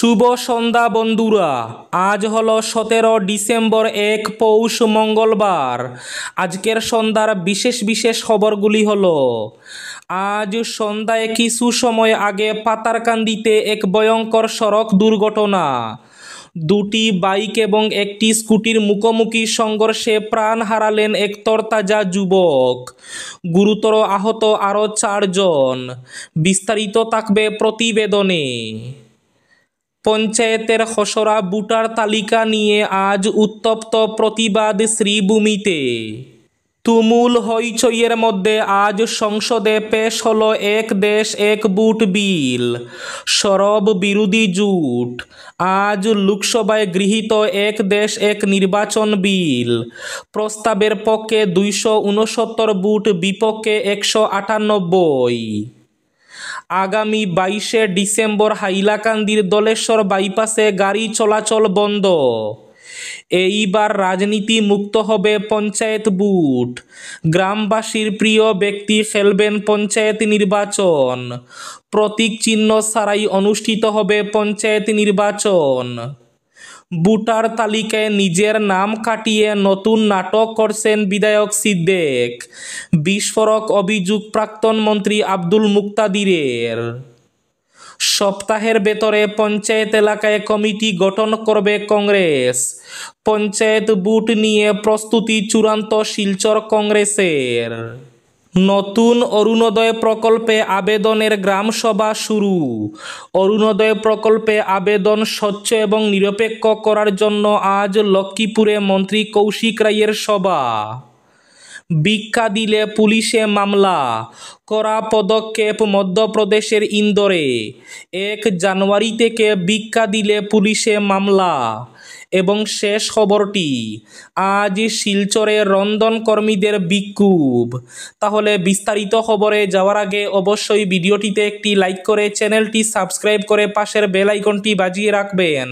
শুভ সন্ধ্যা বন্ধুরা। আজ হলো 17 ডিসেম্বর, এক পৌষ মঙ্গলবার। আজকের সন্ধ্যার বিশেষ বিশেষ খবরগুলি হলো: আজ সন্ধ্যায় কিছু সময় আগে পাতারকান্দিতে এক ভয়ঙ্কর সড়ক দুর্ঘটনা। দুটি বাইক এবং একটি স্কুটির মুখোমুখি সংঘর্ষে প্রাণ হারালেন এক তরতাজা যুবক। গুরুতর আহত আরও 4 জন। বিস্তারিত থাকবে প্রতিবেদনে। পঞ্চায়েতের খসড়া ভোটার তালিকা নিয়ে আজ উত্তপ্ত প্রতিবাদ শ্রীভূমিতে। তুমুল হইচইয়ের মধ্যে আজ সংসদে পেশ হলো এক দেশ এক ভোট বিল। সরব বিরোধী জোট। আজ লোকসভায় গৃহীত এক দেশ এক নির্বাচন বিল। প্রস্তাবের পক্ষে 269 ভোট, বিপক্ষে 198। আগামী 22 ডিসেম্বর হাইলাকান্দির দলেশ্বর বাইপাসে গাড়ি চলাচল বন্ধ। এইবার রাজনীতি মুক্ত হবে পঞ্চায়েত ভোট। গ্রামবাসীর প্রিয় ব্যক্তি খেলবেন পঞ্চায়েত নির্বাচন। প্রতীক চিহ্ন ছাড়াই অনুষ্ঠিত হবে পঞ্চায়েত নির্বাচন। ভোটার তালিকায় নিজের নাম কাটিয়ে নতুন নাটক করছেন বিধায়ক সিদ্দেক। বিস্ফোরক অভিযোগ প্রাক্তন মন্ত্রী আব্দুল মুক্তাদিরের। সপ্তাহের ভেতরে পঞ্চায়েত এলাকায় কমিটি গঠন করবে কংগ্রেস। পঞ্চায়েত ভোট নিয়ে প্রস্তুতি চূড়ান্ত শিলচর কংগ্রেসের। নতুন অরুণোদয় প্রকল্পে আবেদনের গ্রামসভা শুরু। অরুণোদয় প্রকল্পে আবেদন স্বচ্ছ এবং নিরপেক্ষ করার জন্য আজ লক্ষ্মীপুরে মন্ত্রী কৌশিক রায়ের সভা। ভিক্ষা দিলে পুলিশে মামলা, কড়া পদক্ষেপ মধ্যপ্রদেশের ইন্দোরে। 1 জানুয়ারি থেকে ভিক্ষা দিলে পুলিশে মামলা। এবং শেষ খবরটি, আজ শিলচরে রন্ধন কর্মীদের বিক্ষোভ। তাহলে বিস্তারিত খবরে যাওয়ার আগে অবশ্যই ভিডিওটিতে একটি লাইক করে চ্যানেলটি সাবস্ক্রাইব করে পাশের বেল আইকনটি বাজিয়ে রাখবেন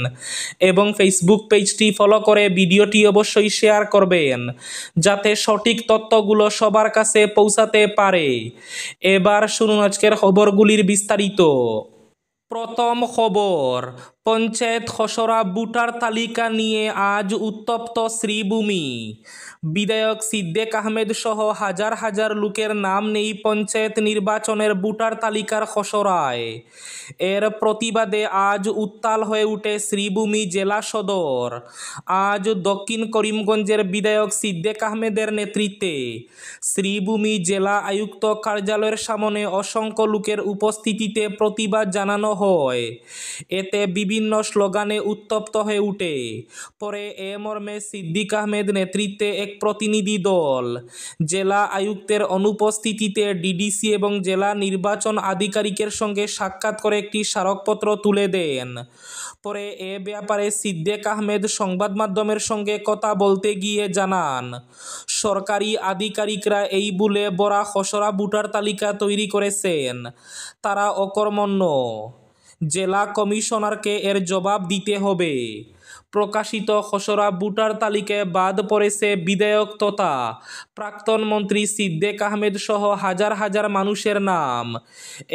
এবং ফেসবুক পেজটি ফলো করে ভিডিওটি অবশ্যই শেয়ার করবেন, যাতে সঠিক তথ্যগুলো সবার কাছে পৌঁছাতে পারে। এবার শুনুন আজকের খবরগুলির বিস্তারিত। প্রথম খবর, পঞ্চায়েত খসড়া ভোটার তালিকা নিয়ে আজ উত্তপ্ত শ্রীভূমি। বিধায়ক সিদ্দেক আহমেদ সহ হাজার হাজার লোকের নাম নেই পঞ্চায়েত নির্বাচনের ভোটার তালিকার খসড়ায়। এর প্রতিবাদে আজ উত্তাল হয়ে ওঠে শ্রীভূমি জেলা সদর। আজ দক্ষিণ করিমগঞ্জের বিধায়ক সিদ্দেক আহমেদের নেতৃত্বে শ্রীভূমি জেলা আয়ুক্ত কার্যালয়ের সামনে অসংখ্য লোকের উপস্থিতিতে প্রতিবাদ জানানো হয়। এতে বিভিন্ন স্লোগানে উত্তপ্ত হয়ে ওঠে। পরে এ মর্মে সিদ্দিক আহমেদ নেতৃত্বে এক প্রতিনিধি দল জেলা আয়ুক্তের অনুপস্থিতিতে ডিডিসি এবং জেলা নির্বাচন আধিকারিকের সঙ্গে সাক্ষাৎ করে একটি স্মারকপত্র তুলে দেন। পরে এ ব্যাপারে সিদ্দেক আহমেদ সংবাদ মাধ্যমের সঙ্গে কথা বলতে গিয়ে জানান, সরকারি আধিকারিকরা এই বলে বড়া খসড়া ভোটার তালিকা তৈরি করেছেন, তারা অকর্মণ্য। জেলা কমিশনারকে এর জবাব দিতে হবে। প্রকাশিত খসড়া ভোটার তালিকায় বাদ পড়েছে বিধায়ক তথা প্রাক্তন মন্ত্রী সিদ্দেক আহমেদ সহ হাজার হাজার মানুষের নাম।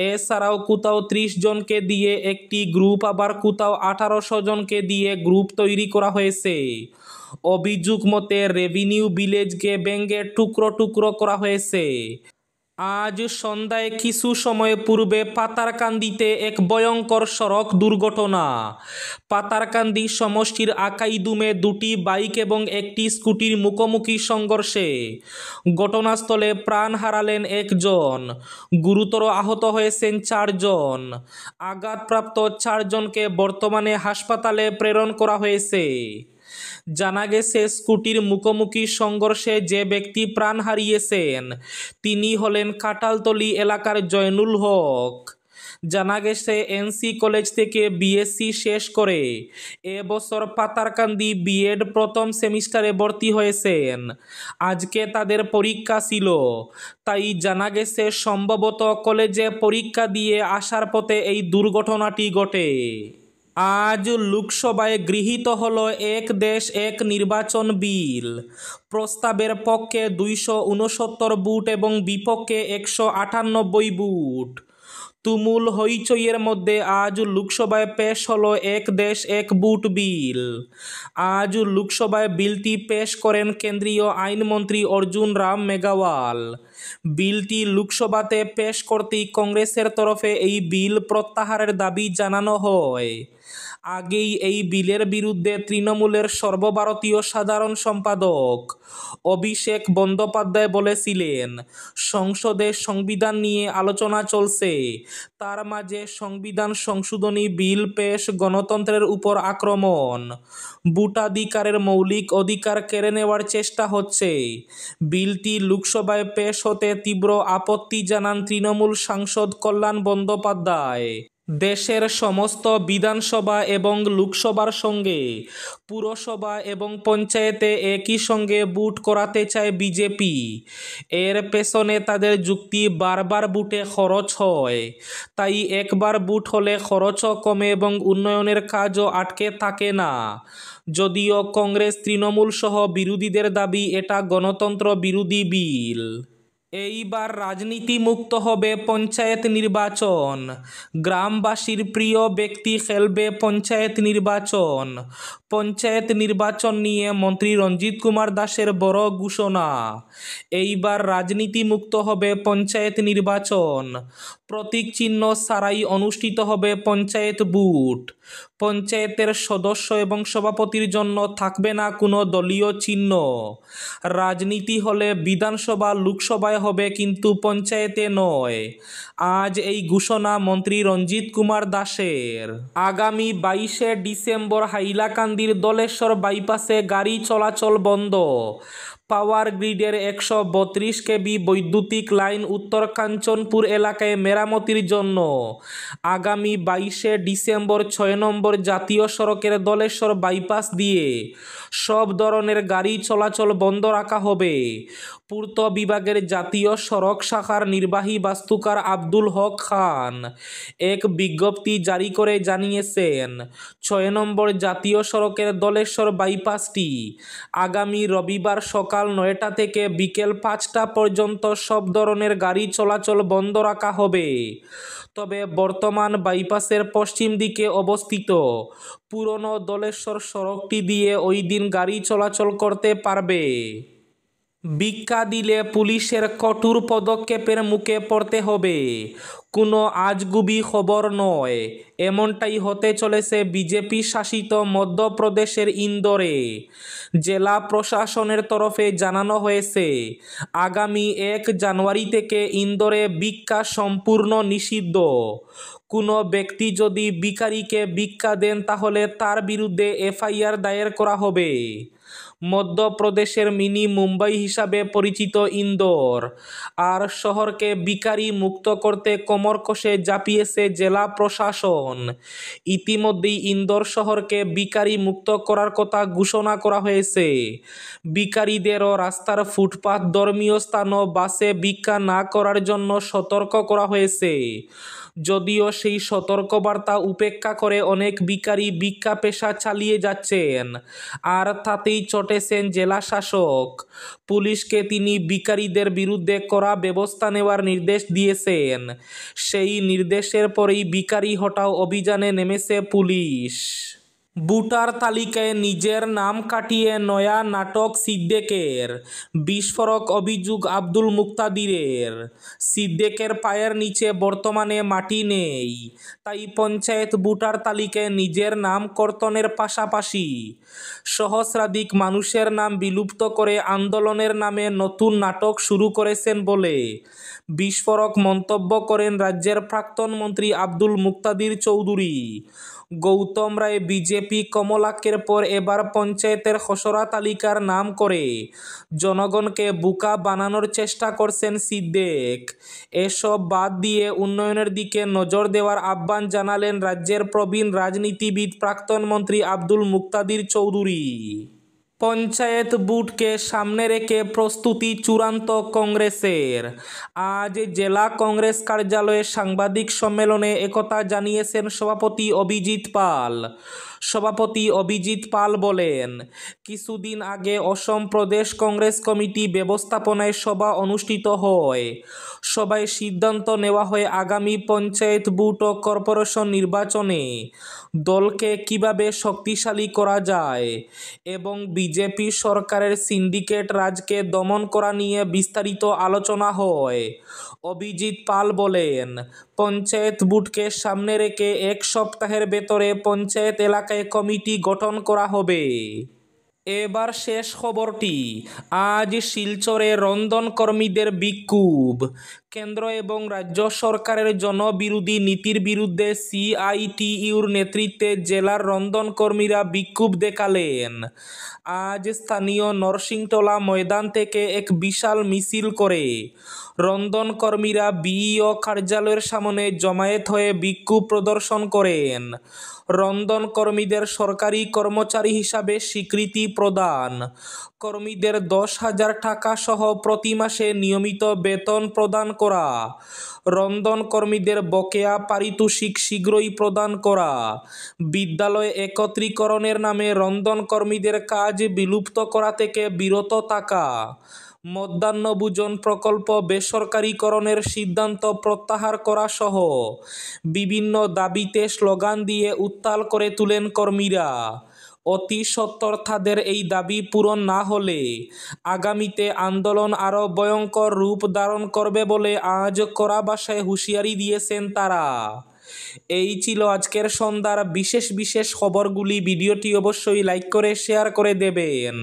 এছাড়াও কোথাও 30 জনকে দিয়ে একটি গ্রুপ, আবার কোথাও 1800 জনকে দিয়ে গ্রুপ তৈরি করা হয়েছে। অভিযোগ মতে রেভিনিউ ভিলেজকে ভেঙে টুকরো টুকরো করা হয়েছে। আজ সন্ধ্যায় কিছু সময় পূর্বে পাতারকান্দিতে এক ভয়ঙ্কর সড়ক দুর্ঘটনা। পাতারকান্দি সমষ্টির আকাইদুমে দুটি বাইক এবং একটি স্কুটির মুখোমুখি সংঘর্ষে ঘটনাস্থলে প্রাণ হারালেন 1 জন। গুরুতর আহত হয়েছেন 4 জন। আঘাতপ্রাপ্ত 4 জনকে বর্তমানে হাসপাতালে প্রেরণ করা হয়েছে। জানা গেছে, স্কুটির মুখোমুখি সংঘর্ষে যে ব্যক্তি প্রাণ হারিয়েছেন তিনি হলেন কাটালতলী এলাকার জয়নুল হক। জানা গেছে, এনসি কলেজ থেকে বিএসসি শেষ করে এবছর পাতারকান্দি বিএড প্রথম সেমিস্টারে ভর্তি হয়েছেন। আজকে তাদের পরীক্ষা ছিল, তাই জানা গেছে সম্ভবত কলেজে পরীক্ষা দিয়ে আসার পথে এই দুর্ঘটনাটি ঘটে। আজ লোকসভায় গৃহীত হলো এক দেশ এক নির্বাচন বিল। প্রস্তাবের পক্ষে 269 ভোট এবং বিপক্ষে 198 ভোট। তুমুল হইচইয়ের মধ্যে আজ লোকসভায় পেশ হলো এক দেশ এক বুট বিল। আজ লোকসভায় বিলটি পেশ করেন কেন্দ্রীয় আইনমন্ত্রী অর্জুন রাম মেঘওয়াল। বিলটি লোকসভাতে পেশ করতেই কংগ্রেসের তরফে এই বিল প্রত্যাহারের দাবি জানানো হয়। আগেই এই বিলের বিরুদ্ধে তৃণমূলের সর্বভারতীয় সাধারণ সম্পাদক অভিষেক বন্দ্যোপাধ্যায় বলেছিলেন, সংসদে সংবিধান নিয়ে আলোচনা চলছে, তার মাঝে সংবিধান সংশোধনী বিল পেশ গণতন্ত্রের উপর আক্রমণ, ভোটাধিকারের মৌলিক অধিকার কেড়ে নেওয়ার চেষ্টা হচ্ছে। বিলটি লোকসভায় পেশ হতে তীব্র আপত্তি জানান তৃণমূল সাংসদ কল্যাণ বন্দ্যোপাধ্যায়। দেশের সমস্ত বিধানসভা এবং লোকসভার সঙ্গে পুরসভা এবং পঞ্চায়েতে একই সঙ্গে ভোট করাতে চায় বিজেপি। এর পেছনে তাদের যুক্তি, বারবার ভোটে খরচ হয়, তাই একবার ভোট হলে খরচও কমে এবং উন্নয়নের কাজও আটকে থাকে না। যদিও কংগ্রেস তৃণমূল সহ বিরোধীদের দাবি এটা গণতন্ত্র বিরোধী বিল। এইবার রাজনীতি মুক্ত হবে পঞ্চায়েত নির্বাচন। গ্রামবাসীর প্রিয় ব্যক্তি খেলবে পঞ্চায়েত নির্বাচন। পঞ্চায়েত নির্বাচন নিয়ে মন্ত্রী রঞ্জিত কুমার দাসের বড় ঘোষণা। এইবার রাজনীতি মুক্ত হবে পঞ্চায়েত নির্বাচন। প্রতীক চিহ্ন ছাড়াই অনুষ্ঠিত হবে পঞ্চায়েত ভোট। পঞ্চায়েতের সদস্য এবং সভাপতির জন্য থাকবে না কোনো দলীয় চিহ্ন। রাজনীতি হলে বিধানসভা লোকসভায় হবে, কিন্তু পঞ্চায়েতে নয়। আজ এই ঘোষণা মন্ত্রী রঞ্জিত কুমার দাসের। আগামী 22শে ডিসেম্বর হাইলাকান্দির দলেশ্বর বাইপাসে গাড়ি চলাচল বন্ধ। পাওয়ার গ্রিডের 132 কেবি বৈদ্যুতিক লাইন উত্তর কাঞ্চনপুর এলাকায় মেরামতির জন্য আগামী 22শে ডিসেম্বর 6 নম্বর জাতীয় সড়কের দলেশ্বর বাইপাস দিয়ে সব ধরনের গাড়ি চলাচল বন্ধ রাখা হবে। পূর্ত বিভাগের জাতীয় সড়ক শাখার নির্বাহী বাস্তুকার আব্দুল হক খান এক বিজ্ঞপ্তি জারি করে জানিয়েছেন, 6 নম্বর জাতীয় সড়কের দলেশ্বর বাইপাসটি আগামী রবিবার সকাল 9টা থেকে বিকেল 5টা পর্যন্ত সব ধরনের গাড়ি চলাচল বন্ধ রাখা হবে। তবে বর্তমান বাইপাসের পশ্চিম দিকে অবস্থিত পুরনো দলেশ্বর সড়কটি দিয়ে ওই দিন গাড়ি চলাচল করতে পারবে। ভিক্ষা দিলে পুলিশের কঠোর পদক্ষেপের মুখে পড়তে হবে, কোনো আজগুবি খবর নয়। এমনটাই হতে চলেছে বিজেপি শাসিত মধ্যপ্রদেশের ইন্দোরে। জেলা প্রশাসনের তরফে জানানো হয়েছে, আগামী 1 জানুয়ারি থেকে ইন্দোরে ভিক্ষা সম্পূর্ণ নিষিদ্ধ। কোনো ব্যক্তি যদি ভিখারিকে ভিক্ষা দেন তাহলে তার বিরুদ্ধে এফআইআর দায়ের করা হবে। মধ্যপ্রদেশের মিনি মুম্বাই হিসাবে পরিচিত ইন্দোর আর শহরকে ভিখারি মুক্ত করতে কোমর কষে ঝাঁপিয়েছে জেলা প্রশাসন। ইতিমধ্যেই ইন্দোর শহরকে ভিখারি মুক্ত করার কথা ঘোষণা করা হয়েছে। ভিখারিদেরও রাস্তার ফুটপাত, ধর্মীয় স্থান ও বাসে ভিক্ষা না করার জন্য সতর্ক করা হয়েছে। যদিও সেই সতর্কবার্তা উপেক্ষা করে অনেক ভিখারি ভিক্ষা পেশা চালিয়ে যাচ্ছেন, আর তাতেই চটেছেন জেলা শাসক। পুলিশকে তিনি ভিখারিদের বিরুদ্ধে কড়া ব্যবস্থা নেওয়ার নির্দেশ দিয়েছেন। সেই নির্দেশের পরেই ভিখারি হটাও অভিযানে নেমেছে পুলিশ। ভোটার তালিকায় নিজের নাম কাটিয়ে নয়া নাটক সিদ্দিকের। বিস্ফোরক অভিযোগ আব্দুল মুক্তাদিরের। সিদ্দিকের পায়ের নিচে বর্তমানে মাটি নেই, তাই পঞ্চায়েত ভোটার তালিকায় নিজের নাম কর্তনের পাশাপাশি সহস্রাধিক মানুষের নাম বিলুপ্ত করে আন্দোলনের নামে নতুন নাটক শুরু করেছেন বলে বিস্ফোরক মন্তব্য করেন রাজ্যের প্রাক্তন মন্ত্রী আব্দুল মুক্তাদির চৌধুরী। গৌতম রায় বিজেপি কমলাক্ষের পর এবার পঞ্চায়েতের খসড়া তালিকার নাম করে জনগণকে বোকা বানানোর চেষ্টা করছেন সিদ্দিক। এসব বাদ দিয়ে উন্নয়নের দিকে নজর দেওয়ার আহ্বান জানালেন রাজ্যের প্রবীণ রাজনীতিবিদ প্রাক্তন মন্ত্রী আব্দুল মুক্তাদির চৌধুরী। পঞ্চায়েত বুটকে সামনে রেখে প্রস্তুতি চূড়ান্ত কংগ্রেসের। আজ জেলা কংগ্রেস কার্যালয়ে সাংবাদিক সম্মেলনে একথা জানিয়েছেন সভাপতি অভিজিৎ পাল। সভাপতি অভিজিৎ পাল বলেন, কিছুদিন আগে অসম প্রদেশ কংগ্রেস কমিটি ব্যবস্থাপনায় সভা অনুষ্ঠিত হয়। সভায় সিদ্ধান্ত নেওয়া হয় আগামী পঞ্চায়েত বুট ও কর্পোরেশন নির্বাচনে দলকে কিভাবে শক্তিশালী করা যায় এবং বিজেপি সরকারের সিন্ডিকেট রাজকে দমন করা নিয়ে বিস্তারিত আলোচনা হয়। অভিজিৎ পাল বলেন, পঞ্চায়েত বুটকে সামনে রেখে এক সপ্তাহের ভেতরে পঞ্চায়েত এলাকায় কমিটি গঠন করা হবে। এবার শেষ খবরটি। আজ শিলচরে রন্ধন কর্মীদের বিক্ষোভ। কেন্দ্র এবং রাজ্য সরকারের জনবিরোধী নীতির বিরুদ্ধে সিআইটিইউর নেতৃত্বে জেলার রন্ধন কর্মীরা বিক্ষোভ দেখালেন। আজ স্থানীয় নরসিংটোলা ময়দান থেকে এক বিশাল মিছিল করে রন্ধন কর্মীরা বিইও কার্যালয়ের সামনে জমায়েত হয়ে বিক্ষোভ প্রদর্শন করেন। রন্ধন কর্মীদের সরকারি কর্মচারী হিসাবে স্বীকৃতি প্রদান, কর্মীদের 10,000 টাকা সহ প্রতি মাসে নিয়মিত বেতন প্রদান করা, রন্ধন কর্মীদের বকেয়া পারিতোষিক শীঘ্রই প্রদান করা, বিদ্যালয় একত্রীকরণের নামে রন্ধন কর্মীদের কাজ বিলুপ্ত করা থেকে বিরত থাকা, মধ্যাহ্নভোজন প্রকল্প বেসরকারীকরণের সিদ্ধান্ত প্রত্যাহার করা সহ বিভিন্ন দাবিতে স্লোগান দিয়ে উত্তাল করে তোলেন কর্মীরা। অতি সত্বর তাদের এই দাবি পূরণ না হলে আগামীতে আন্দোলন আরও ভয়ঙ্কর রূপ ধারণ করবে বলে আজ কড়া ভাষায় হুঁশিয়ারি দিয়েছেন তারা। এই ছিল আজকের সন্ধ্যার বিশেষ খবরগুলি। ভিডিওটি অবশ্যই লাইক করে শেয়ার করে দেবেন।